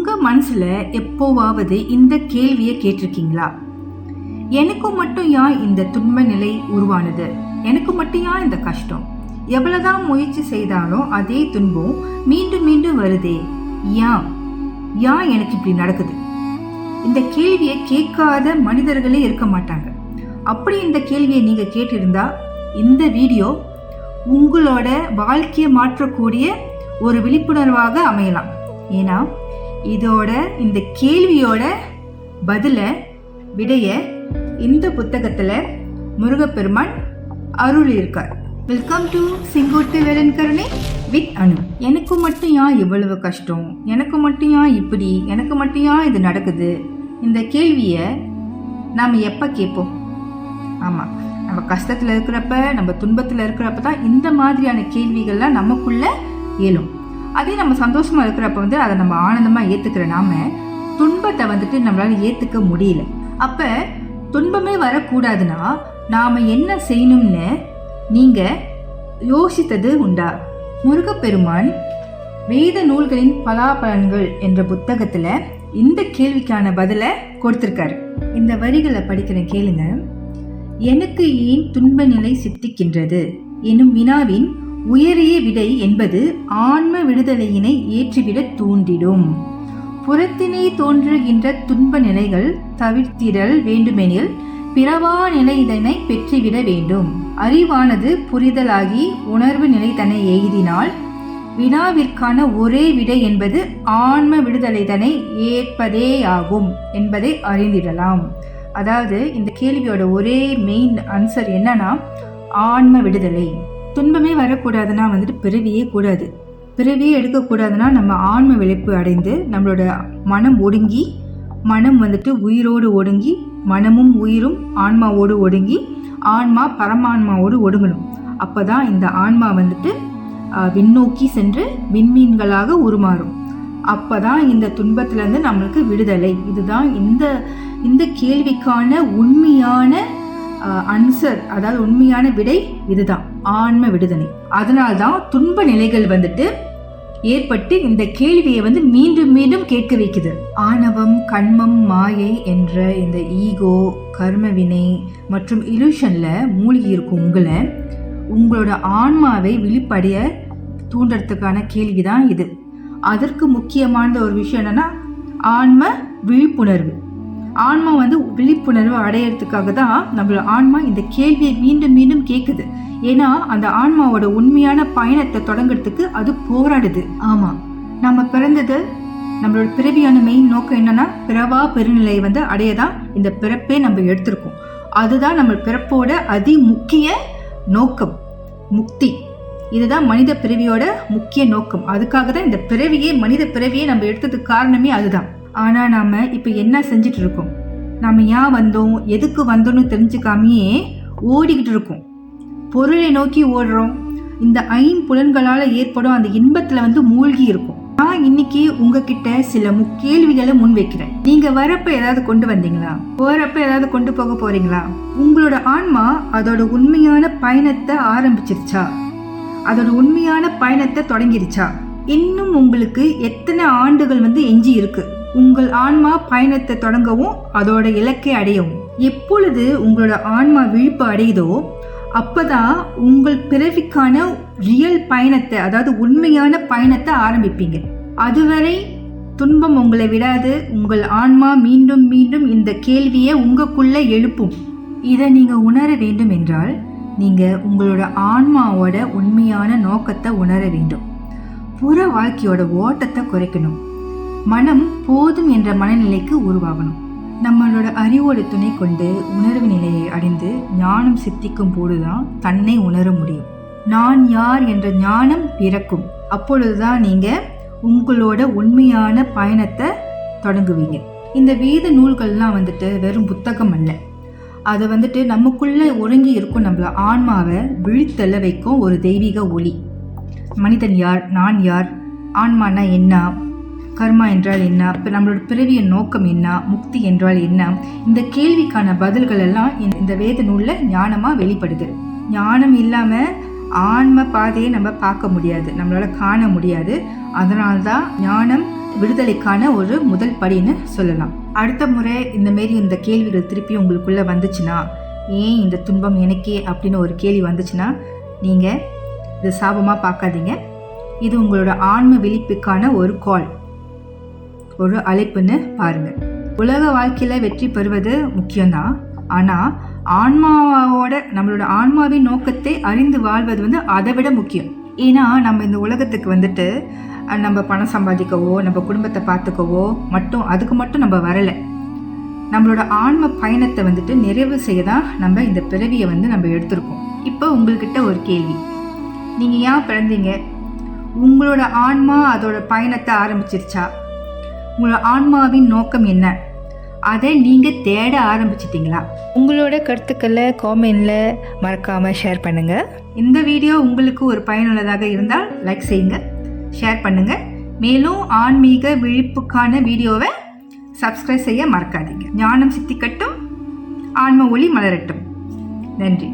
உங்கள் மனசில் எப்போவாவது இந்த கேள்வியை கேட்டிருக்கீங்களா? எனக்கு மட்டும் ஏன் இந்த துன்ப நிலை உருவானது? எனக்கு மட்டும் ஏன் இந்த கஷ்டம்? எவ்வளோதான் முயற்சி செய்தாலும் அதே துன்பம் மீண்டும் மீண்டும் வருதே, ஏன் ஏன் எனக்கு இப்படி நடக்குது? இந்த கேள்வியை கேட்காத மனிதர்களே இருக்க மாட்டாங்க. அப்படி இந்த கேள்வியை நீங்கள் கேட்டிருந்தா இந்த வீடியோ உங்களோட வாழ்க்கையை மாற்றக்கூடிய ஒரு விழிப்புணர்வாக அமையலாம். ஏன்னா இந்த கேள்வியோட விடைய இந்த புத்தகத்தில் முருகப்பெருமான் அருள் இருக்கார். வெல்கம் டு செங்கோட்டு வேலன் கருணை வித் அனு. எனக்கு மட்டும் ஏன் இவ்வளவு கஷ்டம்? எனக்கு மட்டும் ஏன் இப்படி? எனக்கு மட்டும் ஏன் இது நடக்குது? இந்த கேள்வியை நாம் எப்போ கேட்போம்? ஆமாம், நம்ம கஷ்டத்தில் இருக்கிறப்ப, நம்ம துன்பத்தில் இருக்கிறப்ப தான் இந்த மாதிரியான கேள்விகள்லாம் நமக்குள்ள ஏழும். அதே நம்ம சந்தோஷமாக இருக்கிறப்ப அதை நம்ம ஆனந்தமாக ஏற்றுக்கிற துன்பத்தை நம்மளால ஏற்றுக்க முடியல. அப்போ துன்பமே வரக்கூடாதுன்னா நாம் என்ன செய்யணும்னு நீங்கள் யோசித்தது உண்டா? முருகப்பெருமான் வேத நூல்களின் பலாபலன்கள் என்ற புத்தகத்தில் இந்த கேள்விக்கான பதிலை கொடுத்திருக்காரு. இந்த வரிகளை படிக்கிற கேளுங்க. எனக்கு ஏன் துன்ப நிலை சித்திக்கின்றது எனும் வினாவின் உயரிய விடை என்பது ஆன்ம விடுதலையினை ஏற்றிவிட தூண்டிடும். புறத்தினை தோன்றுகின்ற துன்ப நிலைகள் தவிர்த்திடல் வேண்டுமெனில் பிறவா நிலை இதனை பெற்றுவிட வேண்டும். அறிவானது புரிதலாகி உணர்வு நிலை தன்னை எய்தினால் வினாவிற்கான ஒரே விடை என்பது ஆன்ம விடுதலை தன்னை ஏற்பதே ஆகும் என்பதை அறிந்திடலாம். அதாவது இந்த கேள்வியோட ஒரே மெயின் ஆன்சர் என்னன்னா ஆன்ம விடுதலை. துன்பமே வரக்கூடாதுன்னா பிறவியே கூடாது. பிறவியே எடுக்கக்கூடாதுன்னா நம்ம ஆன்ம விழிப்பு அடைந்து நம்மளோட மனம் ஒடுங்கி, மனம் உயிரோடு ஒடுங்கி, மனமும் உயிரும் ஆன்மாவோடு ஒடுங்கி, ஆன்மா பரமான்மாவோடு ஒடுங்கணும். அப்போதான் இந்த ஆன்மா விண்ணோக்கி சென்று விண்மீன்களாக உருமாறும். அப்போதான் இந்த துன்பத்திலேருந்து நம்மளுக்கு விடுதலை. இதுதான் இந்த கேள்விக்கான உண்மையான ஆன்சர், அதாவது உண்மையான விடை இதுதான், ஆன்ம விடுதலை. அதனால்தான் துன்ப நிலைகள் ஏற்பட்டு இந்த கேள்வியை மீண்டும் மீண்டும் கேட்க வைக்குது. ஆணவம், கண்மம், மாயை என்ற இந்த ஈகோ, கர்மவினை மற்றும் இலூஷன்ல மூழ்கி இருக்கும் உங்களோட ஆன்மாவை விழிப்படைய தூண்டுறதுக்கான கேள்விதான் இது. அதற்கு முக்கியமான ஒரு விஷயம் என்னன்னா ஆன்ம விழிப்புணர்வு. ஆன்மா விழிப்புணர்வு அடையிறதுக்காக தான் நம்மளோட ஆன்மா இந்த கேள்வியை மீண்டும் மீண்டும் கேட்குது. ஏன்னா அந்த ஆன்மாவோட உண்மையான பயணத்தை தொடங்குறதுக்கு அது போராடுது. ஆமாம், நம்ம பிறந்தது, நம்மளோட பிறவியான மெயின் நோக்கம் என்னன்னா பிறவா பெருநிலை அடையதான் இந்த பிறப்பே நம்ம எடுத்திருக்கோம். அதுதான் நம்ம பிறப்போட அதி முக்கிய நோக்கம், முக்தி. இதுதான் மனித பிறவியோட முக்கிய நோக்கம். அதுக்காக தான் இந்த மனித பிறவியை நம்ம எடுத்ததுக்கு காரணமே அதுதான். ஆனால் நாம் இப்போ என்ன செஞ்சுட்டு இருக்கோம்? நாம் ஏன் வந்தோம், எதுக்கு வந்தோன்னு தெரிஞ்சுக்காமையே ஓடிக்கிட்டு இருக்கோம். பொருளை நோக்கி ஓடுறோம். இந்த ஐம்புலன்களால் ஏற்படும் அந்த இன்பத்தில் மூழ்கி இருக்கும். நான் இன்னைக்கு உங்ககிட்ட சில கேள்விகளை முன் வைக்கிறேன். நீங்க வரப்ப ஏதாவது கொண்டு வந்தீங்களா? போறப்ப ஏதாவது கொண்டு போக போறீங்களா? உங்களோட ஆன்மா அதோட உண்மையான பயணத்தை ஆரம்பிச்சிருச்சா? அதோட உண்மையான பயணத்தை தொடங்கிருச்சா? இன்னும் உங்களுக்கு எத்தனை ஆண்டுகள் எஞ்சி இருக்கு உங்கள் ஆன்மா பயணத்தை தொடங்கவும் அதோட இலக்கை அடையவும்? எப்பொழுது உங்களோட ஆன்மா விழிப்பு அடையுதோ அப்பதான் உங்கள் பிறவிக்கான ரியல் பயணத்தை, அதாவது உண்மையான பயணத்தை ஆரம்பிப்பீங்க. அதுவரை துன்பம் உங்களை விடாது. உங்கள் ஆன்மா மீண்டும் மீண்டும் இந்த கேள்வியை உங்களுக்குள்ள எழுப்பும். இதை நீங்க உணர வேண்டும் என்றால் நீங்க உங்களோட ஆன்மாவோட உண்மையான நோக்கத்தை உணர வேண்டும். புற வாழ்க்கையோட ஓட்டத்தை குறைக்கணும். மனம் போதும் என்ற மனநிலைக்கு உருவாகணும். நம்மளோட அறிவோட துணை கொண்டு உணர்வு நிலையை அடைந்து ஞானம் சித்திக்கும் போதுதான் தன்னை உணர முடியும். நான் யார் என்ற ஞானம் பிறக்கும். அப்பொழுதுதான் நீங்க உங்களோட உண்மையான பயணத்தை தொடங்குவீங்க. இந்த வேத நூல்கள்லாம் வெறும் புத்தகம் அல்ல. அது நமக்குள்ள ஒருங்கி இருக்கும் நம்மள ஆன்மாவை விழித்தெல்ல வைக்கும் ஒரு தெய்வீக ஒளி. மனிதன் யார், நான் யார், ஆன்மானா என்ன, கர்மா என்றால் என்ன, நம்மளோட பிறவிய நோக்கம் என்ன, முக்தி என்றால் என்ன, இந்த கேள்விக்கான பதில்கள் எல்லாம் இந்த வேத நூல்ல ஞானமா வெளிப்படுது. ஞானம் இல்லாம ஆன்ம பாதையை நம்ம பார்க்க முடியாது, நம்மளால காண முடியாது. அதனால்தான் ஞானம் விடுதலைக்கான ஒரு முதல் படின்னு சொல்லலாம். அடுத்த முறை இந்த கேள்விகள் திருப்பி உங்களுக்குள்ள வந்துச்சுன்னா, ஏன் இந்த துன்பம் எனக்கே அப்படின்னு ஒரு கேள்வி வந்துச்சுன்னா, நீங்கள் இது சாபமாக பார்க்காதீங்க. இது உங்களோட ஆன்ம விழிப்புக்கான ஒரு கால், ஒரு அழைப்புன்னு பாருங்கள். உலக வாழ்க்கையில் வெற்றி பெறுவது முக்கியம்தான். ஆனால் நம்மளோட ஆன்மாவின் நோக்கத்தை அறிந்து வாழ்வது அதை விட முக்கியம். ஏன்னா நம்ம இந்த உலகத்துக்கு நம்ம பணம் சம்பாதிக்கவோ நம்ம குடும்பத்தை பார்த்துக்கவோ அதுக்கு மட்டும் நம்ம வரலை. நம்மளோட ஆன்ம பயணத்தை நிறைவு செய்ய தான் நம்ம இந்த பிறவியை நம்ம எடுத்திருக்கோம். இப்போ உங்கள்கிட்ட ஒரு கேள்வி, நீங்கள் ஏன் பிறந்தீங்க? உங்களோட ஆன்மா அதோட பயணத்தை ஆரம்பிச்சிருச்சா? உங்களோட ஆன்மாவின் நோக்கம் என்ன? அதை நீங்கள் தேட ஆரம்பிச்சிட்டிங்களா? உங்களோட கருத்துக்களை காமெண்டில் மறக்காமல் ஷேர் பண்ணுங்கள். இந்த வீடியோ உங்களுக்கு ஒரு பயனுள்ளதாக இருந்தால் லைக் செய்யுங்க, ஷேர் பண்ணுங்கள். மேலும் ஆன்மீக விழிப்புக்கான வீடியோவை சப்ஸ்கிரைப் செய்ய மறக்காதீங்க. ஞானம் சித்திக்கட்டும், ஆன்ம ஒளி மலரட்டும். நன்றி.